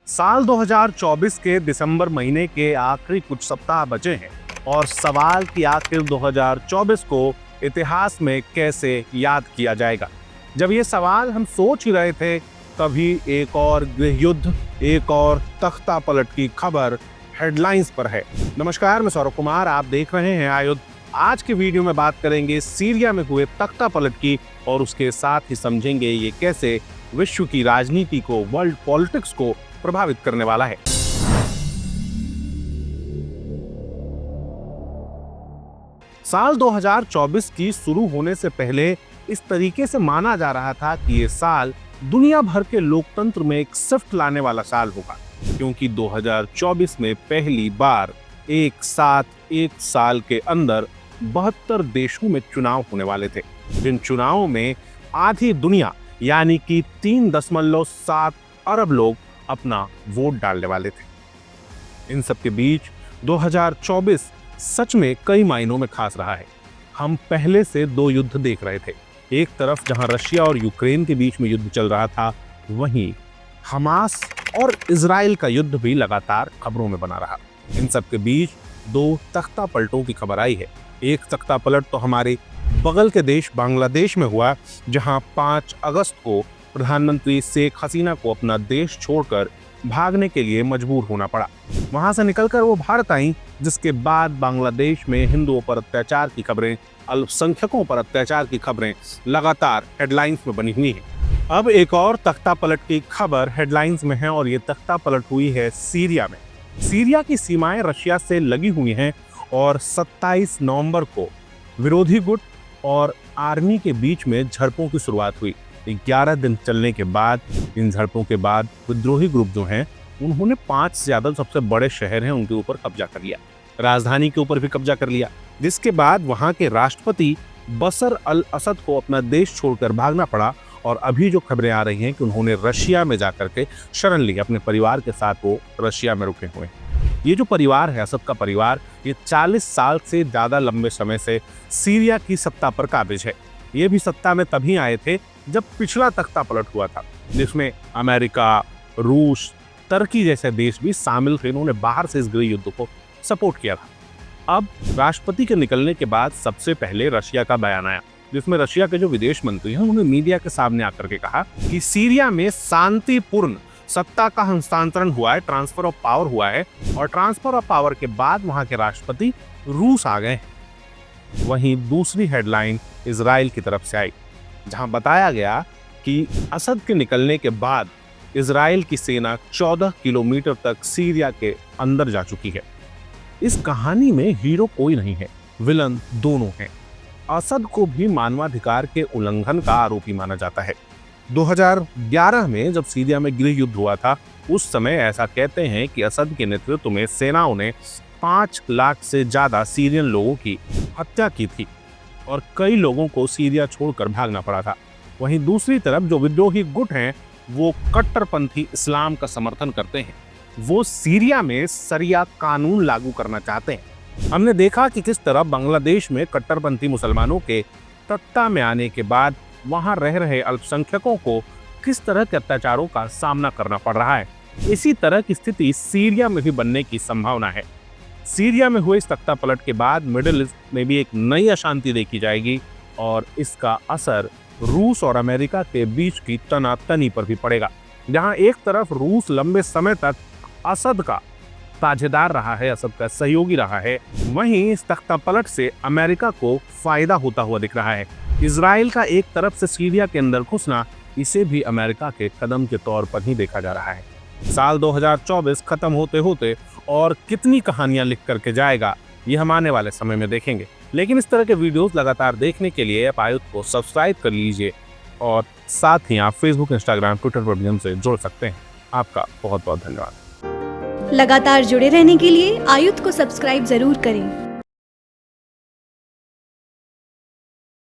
साल 2024 के दिसंबर महीने के आखिरी कुछ सप्ताह बचे हैं और सवाल कि आखिर 2024 को इतिहास में कैसे याद किया जाएगा। जब ये सवाल हम सोच ही रहे थे तभी एक और गृह युद्ध, एक और तख्ता पलट की खबर हेडलाइंस पर है। नमस्कार, मैं सौरभ कुमार, आप देख रहे हैं आयुध। आज के वीडियो में बात करेंगे सीरिया में हुए तख्ता पलट की और उसके साथ ही समझेंगे ये कैसे विश्व की राजनीति को, वर्ल्ड पॉलिटिक्स को प्रभावित करने वाला है। साल 2024 की शुरू होने से पहले इस तरीके से माना जा रहा था कि ये साल दुनिया भर के लोकतंत्र में एक शिफ्ट लाने वाला साल होगा, क्योंकि 2024 में पहली बार एक साथ एक साल के अंदर 72 देशों में चुनाव होने वाले थे, जिन चुनावों में आधी दुनिया यानी कि 3.7 अरब लोग अपना वोट डालने वाले थे। इन सब के बीच 2024 सच में कई मायनों में खास रहा है। हम पहले से दो युद्ध देख रहे थे। एक तरफ जहां रशिया और यूक्रेन के बीच में युद्ध चल रहा था, वहीं हमास और इजराइल का युद्ध भी लगातार खबरों में बना रहा। इन सब के बीच दो तख्ता पलटों की खबर आई है। एक तख्ता पलट तो हमारे बगल के देश बांग्लादेश में हुआ, जहां 5 अगस्त को प्रधानमंत्री शेख हसीना को अपना देश छोड़कर भागने के लिए मजबूर होना पड़ा। वहां से निकलकर वो भारत आई, जिसके बाद बांग्लादेश में हिंदुओं पर अत्याचार की खबरें, अल्पसंख्यकों पर अत्याचार की खबरें लगातार हेडलाइंस में बनी हुई हैं। अब एक और तख्ता पलट की खबर हेडलाइंस में है और ये तख्ता पलट हुई है सीरिया में। सीरिया की सीमाएं रशिया से लगी हुई हैं और 27 नवंबर को विरोधी गुट और आर्मी के बीच में झड़पों की शुरुआत हुई। 11 दिन चलने के बाद, इन झड़पों के बाद विद्रोही ग्रुप जो हैं, उन्होंने 5 से ज्यादा सबसे बड़े शहर हैं उनके ऊपर कब्जा कर लिया। राजधानी के ऊपर भी कब्जा कर लिया, जिसके बाद वहां के राष्ट्रपति बशर अल असद को अपना देश छोड़कर भागना पड़ा। और अभी जो खबरें आ रही हैं कि उन्होंने रशिया में जाकर के शरण ली, अपने परिवार के साथ वो रशिया में रुके हुए हैं। ये जो परिवार है, असद का परिवार, ये 40 साल से ज्यादा लंबे समय से सीरिया की सत्ता पर काबिज है। ये भी सत्ता में तभी आए थे जब पिछला तख्ता पलट हुआ था, जिसमें अमेरिका, रूस, तुर्की जैसे देश भी शामिल थे। इन्होंने बाहर से इस गृह युद्ध को सपोर्ट किया था। अब राष्ट्रपति के निकलने के बाद सबसे पहले रशिया का बयान आया, जिसमें रशिया के जो विदेश मंत्री हैं, उन्होंने मीडिया के सामने आकर के कहा कि सीरिया में शांतिपूर्ण सत्ता का हस्तांतरण हुआ है, ट्रांसफर ऑफ पावर हुआ है, और ट्रांसफर ऑफ पावर के बाद वहां के राष्ट्रपति रूस आ गए। वहीं दूसरी हेडलाइन इजराइल की तरफ से आई, जहां बताया गया कि असद के निकलने के बाद इजराइल की सेना 14 किलोमीटर तक सीरिया के अंदर जा चुकी है। इस कहानी में हीरो कोई नहीं है, विलन दोनों हैं। असद को भी मानवाधिकार के उल्लंघन का आरोपी माना जाता है। 2011 में जब सीरिया में गृह युद्ध हुआ था, उस समय ऐसा कहते हैं कि असद के नेतृत्व में सेनाओं ने 5 लाख से ज्यादा सीरियन लोगों की हत्या की थी और कई लोगों को सीरिया छोड़कर भागना पड़ा था। वहीं दूसरी तरफ जो विद्रोही गुट हैं, वो कट्टरपंथी इस्लाम का समर्थन करते हैं। वो सीरिया में शरिया कानून लागू करना चाहते हैं। हमने देखा कि किस तरह बांग्लादेश में कट्टरपंथी मुसलमानों के सत्ता में आने के बाद वहां रह रहे अल्पसंख्यकों को किस तरह के अत्याचारों का सामना करना पड़ रहा है। इसी तरह की स्थिति सीरिया में भी बनने की संभावना है। सीरिया में हुए इस तख्ता पलट के बाद मिडिल ईस्ट में भी एक नई अशांति देखी जाएगी और इसका असर रूस और अमेरिका के बीच की तनातनी पर भी पड़ेगा। जहां एक तरफ रूस लंबे समय तक असद का साझेदार रहा है, असद का सहयोगी रहा है, वहीं इस तख्ता पलट से अमेरिका को फायदा होता हुआ दिख रहा है। इजराइल का एक तरफ से सीरिया के अंदर घुसना, इसे भी अमेरिका के कदम के तौर पर ही देखा जा रहा है। साल 2024 खत्म होते होते और कितनी कहानियां लिख करके जाएगा, ये हम आने वाले समय में देखेंगे। लेकिन इस तरह के वीडियोस लगातार देखने के लिए आप आयुध को सब्सक्राइब कर लीजिए और साथ ही आप फेसबुक, इंस्टाग्राम, ट्विटर पर भी हमसे जुड़ सकते हैं। आपका बहुत बहुत धन्यवाद। लगातार जुड़े रहने के लिए आयुध को सब्सक्राइब जरूर करें।